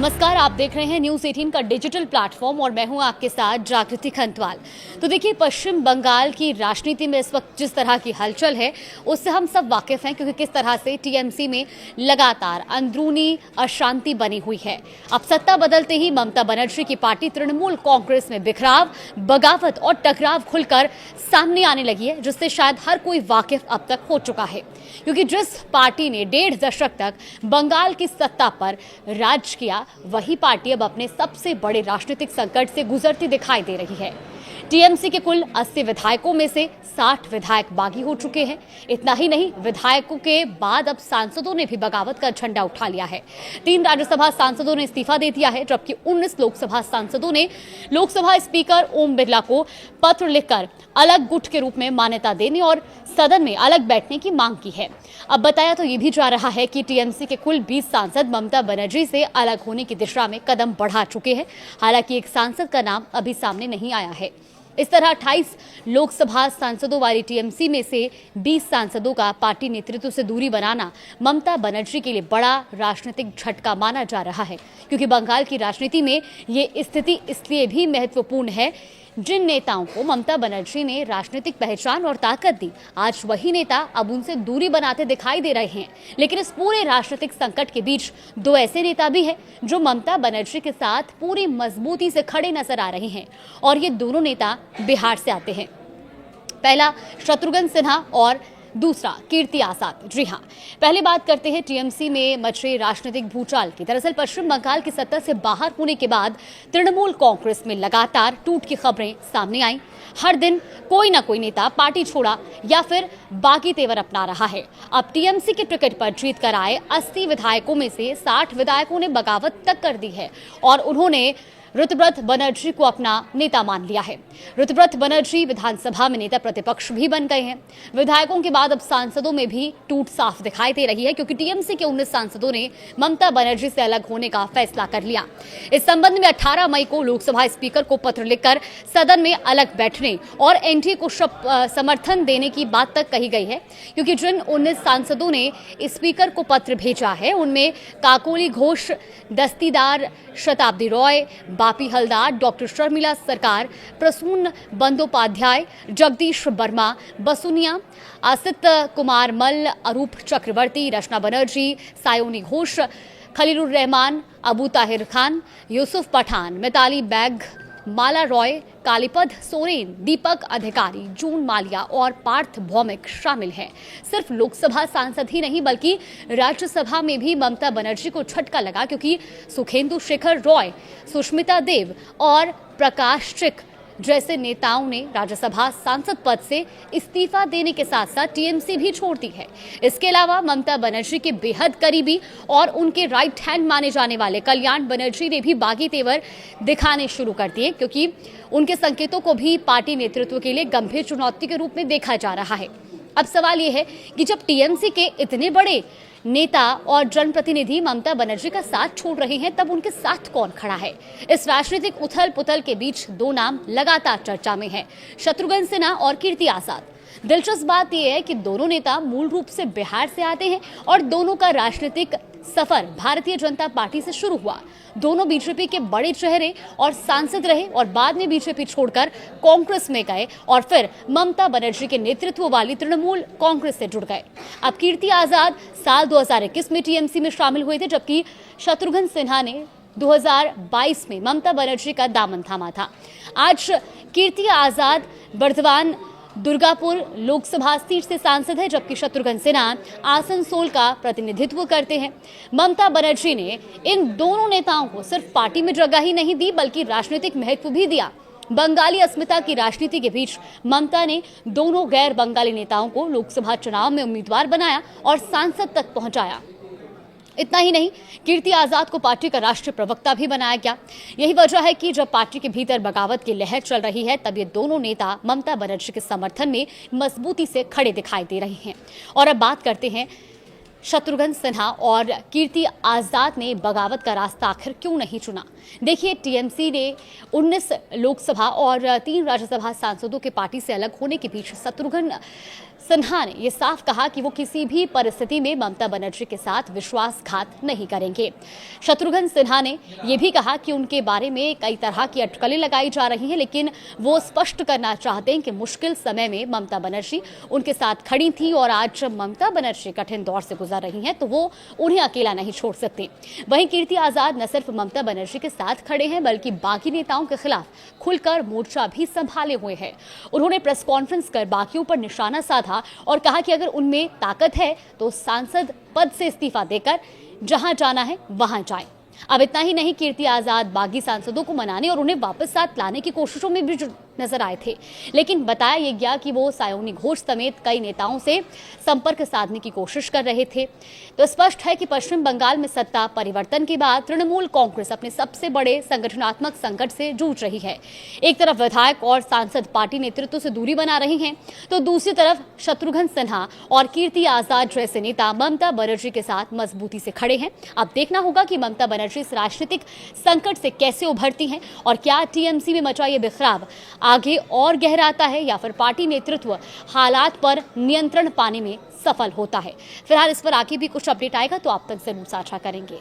नमस्कार, आप देख रहे हैं न्यूज़ 18 का डिजिटल प्लेटफॉर्म और मैं हूं आपके साथ जागृति खंतवाल। तो देखिए, पश्चिम बंगाल की राजनीति में इस वक्त जिस तरह की हलचल है उससे हम सब वाकिफ हैं, क्योंकि किस तरह से टीएमसी में लगातार अंदरूनी अशांति बनी हुई है। अब सत्ता बदलते ही ममता बनर्जी की पार्टी तृणमूल कांग्रेस में बिखराव, बगावत और टकराव खुलकर सामने आने लगी है, जिससे शायद हर कोई वाकिफ अब तक हो चुका है। क्योंकि जिस पार्टी ने 1.5 दशक तक बंगाल की सत्ता पर राज किया, वही पार्टी अब अपने सबसे बड़े राजनीतिक संकट से गुजरती दिखाई दे रही है। टीएमसी के कुल 80 विधायकों में से 60 विधायक बागी हो चुके हैं। इतना ही नहीं, विधायकों के बाद अब सांसदों ने भी बगावत का झंडा उठा लिया है। 3 राज्यसभा सांसदों ने इस्तीफा दे दिया है, जबकि 19 लोकसभा सांसदों ने लोकसभा स्पीकर ओम बिरला को पत्र लिखकर अलग गुट के रूप में मान्यता देने और सदन में अलग बैठने की मांग की है। अब बताया तो ये भी जा रहा है कि टीएमसी के कुल 20 सांसद ममता बनर्जी से अलग होने की दिशा में कदम बढ़ा चुके हैं। हालांकि एक सांसद का नाम अभी सामने नहीं आया है। इस तरह 28 लोकसभा सांसदों वाली टीएमसी में से 20 सांसदों का पार्टी नेतृत्व से दूरी बनाना ममता बनर्जी के लिए बड़ा राजनीतिक झटका माना जा रहा है, क्योंकि बंगाल की राजनीति में ये स्थिति इसलिए भी महत्वपूर्ण है, जिन नेताओं को ममता बनर्जी ने राजनीतिक पहचान और ताकत दी, आज वही नेता अब उनसे दूरी बनाते दिखाई दे रहे हैं। लेकिन इस पूरे राजनीतिक संकट के बीच 2 ऐसे नेता भी हैं जो ममता बनर्जी के साथ पूरी मजबूती से खड़े नजर आ रहे हैं, और ये दोनों नेता बिहार से आते हैं। पहला शत्रुघ्न सिन्हा और दूसरा कीर्ति आजाद। जी हाँ, पहले बात करते हैं टीएमसी में मचे राजनीतिक भूचाल की। दरअसल पश्चिम बंगाल की सत्ता से बाहर होने के बाद तृणमूल कांग्रेस में लगातार टूट की खबरें सामने आई। हर दिन कोई ना कोई नेता पार्टी छोड़ा या फिर बागी तेवर अपना रहा है। अब टीएमसी के टिकट पर जीत कर आए 80 विधायकों में से 60 विधायकों ने बगावत तक कर दी है और उन्होंने ऋतुव्रत बनर्जी को अपना नेता मान लिया है। ऋतुव्रत बनर्जी विधानसभा में नेता प्रतिपक्ष भी बन गए हैं। विधायकों के बाद अब सांसदों में भी टूट साफ दिखाई दे रही है, क्योंकि टीएमसी के 19 सांसदों ने ममता बनर्जी से अलग होने का फैसला कर लिया। इस संबंध में 18 मई को लोकसभा स्पीकर को पत्र लिखकर सदन में अलग बैठने और एनडीए को समर्थन देने की बात तक कही गई है, क्योंकि जिन 19 सांसदों ने स्पीकर को पत्र भेजा है उनमें काकोली घोष, दस्तीदार शताब्दी रॉय, बापी हलदार, डॉक्टर शर्मिला सरकार, प्रसून बंदोपाध्याय, जगदीश वर्मा, बसुनिया, आसित कुमार मल्ल, अरूप चक्रवर्ती, रचना बनर्जी, सायोनी घोष, खलीलुर रहमान, अबू ताहिर खान, यूसुफ पठान, मिताली बैग, माला रॉय, कालीपद सोरेन, दीपक अधिकारी, जून मालिया और पार्थ भौमिक शामिल हैं। सिर्फ लोकसभा सांसद ही नहीं बल्कि राज्यसभा में भी ममता बनर्जी को झटका लगा, क्योंकि सुखेंदु शेखर रॉय, सुष्मिता देव और प्रकाश चिक जैसे नेताओं ने राज्यसभा सांसद पद से इस्तीफा देने के साथ साथ टीएमसी भी छोड़ दी है। इसके अलावा ममता बनर्जी के बेहद करीबी और उनके राइट हैंड माने जाने वाले कल्याण बनर्जी ने भी बागी तेवर दिखाने शुरू कर दिए, क्योंकि उनके संकेतों को भी पार्टी नेतृत्व के लिए गंभीर चुनौती के रूप में देखा जा रहा है। अब सवाल यह है कि जब टीएमसी के इतने बड़े नेता और जनप्रतिनिधि ममता बनर्जी का साथ छोड़ रहे हैं, तब उनके साथ कौन खड़ा है? इस राजनीतिक उथल पुथल के बीच 2 नाम लगातार चर्चा में हैं, शत्रुघ्न सिन्हा और कीर्ति आजाद। दिलचस्प बात यह है कि दोनों नेता मूल रूप से बिहार से आते हैं और दोनों का राजनीतिक सफर भारतीय जनता पार्टी से शुरू हुआ। दोनों बीजेपी के बड़े चेहरे और सांसद रहे और बाद में बीजेपी छोड़कर कांग्रेस में गए और फिर ममता बनर्जी के नेतृत्व वाली तृणमूल कांग्रेस से जुड़ गए। अब कीर्ति आजाद साल 2021 में टीएमसी में शामिल हुए थे, जबकि शत्रुघ्न सिन्हा ने 2022 में ममता बनर्जी का दामन थामा था। आज कीर्ति आजाद बर्दवान दुर्गापुर लोकसभा सीट से सांसद है, जबकि शत्रुघ्न सिन्हा आसनसोल का प्रतिनिधित्व करते हैं। ममता बनर्जी ने इन दोनों नेताओं को सिर्फ पार्टी में जगह ही नहीं दी बल्कि राजनीतिक महत्व भी दिया। बंगाली अस्मिता की राजनीति के बीच ममता ने दोनों गैर बंगाली नेताओं को लोकसभा चुनाव में उम्मीदवार बनाया और सांसद तक पहुंचाया। इतना ही नहीं, कीर्ति आजाद को पार्टी का राष्ट्रीय प्रवक्ता भी बनाया गया। यही वजह है कि जब पार्टी के भीतर बगावत की लहर चल रही है, तब ये दोनों नेता ममता बनर्जी के समर्थन में मजबूती से खड़े दिखाई दे रहे हैं। और अब बात करते हैं शत्रुघ्न सिन्हा और कीर्ति आजाद ने बगावत का रास्ता आखिर क्यों नहीं चुना? देखिए, टीएमसी ने 19 लोकसभा और 3 राज्यसभा सांसदों के पार्टी से अलग होने के बीच शत्रुघ्न सिन्हा ने यह साफ कहा कि वो किसी भी परिस्थिति में ममता बनर्जी के साथ विश्वासघात नहीं करेंगे। शत्रुघ्न सिन्हा ने यह भी कहा कि उनके बारे में कई तरह की अटकलें लगाई जा रही हैं, लेकिन वो स्पष्ट करना चाहते हैं कि मुश्किल समय में ममता बनर्जी उनके साथ खड़ी थी और आज ममता बनर्जी कठिन दौर से गुजर रही हैं तो वो उन्हें अकेला नहीं छोड़ सकते। वहीं कीर्ति आजाद न सिर्फ ममता बनर्जी के साथ खड़े हैं बल्कि बाकी नेताओं के खिलाफ खुलकर मोर्चा भी संभाले हुए हैं। उन्होंने प्रेस कॉन्फ्रेंस कर बाकियों पर निशाना साधा और कहा कि अगर उनमें ताकत है तो सांसद पद से इस्तीफा देकर जहां जाना है वहां जाएं। अब इतना ही नहीं, कीर्ति आजाद बागी सांसदों को मनाने और उन्हें वापस साथ लाने की कोशिशों में भी नजर आए थे, लेकिन बताया यह गया कि वो सायोनी घोष समेत कई नेताओं से संपर्क साधने की कोशिश कर रहे थे। तो स्पष्ट है कि पश्चिम बंगाल में सत्ता परिवर्तन के बाद तृणमूल कांग्रेस अपने सबसे बड़े संगठनात्मक संकट से जूझ रही है। एक तरफ विधायक और सांसद पार्टी नेतृत्व से दूरी बना रहे हैं, तो दूसरी तरफ शत्रुघ्न सिन्हा और कीर्ति आजाद जैसे नेता ममता बनर्जी के साथ मजबूती से खड़े हैं। अब देखना होगा कि ममता बनर्जी इस राजनीतिक संकट से कैसे उभरती हैं और क्या टीएमसी में मचा ये बिखराव आगे और गहराता है या फिर पार्टी नेतृत्व हालात पर नियंत्रण पाने में सफल होता है। फिलहाल इस पर आगे भी कुछ अपडेट आएगा तो आप तक जरूर साझा करेंगे।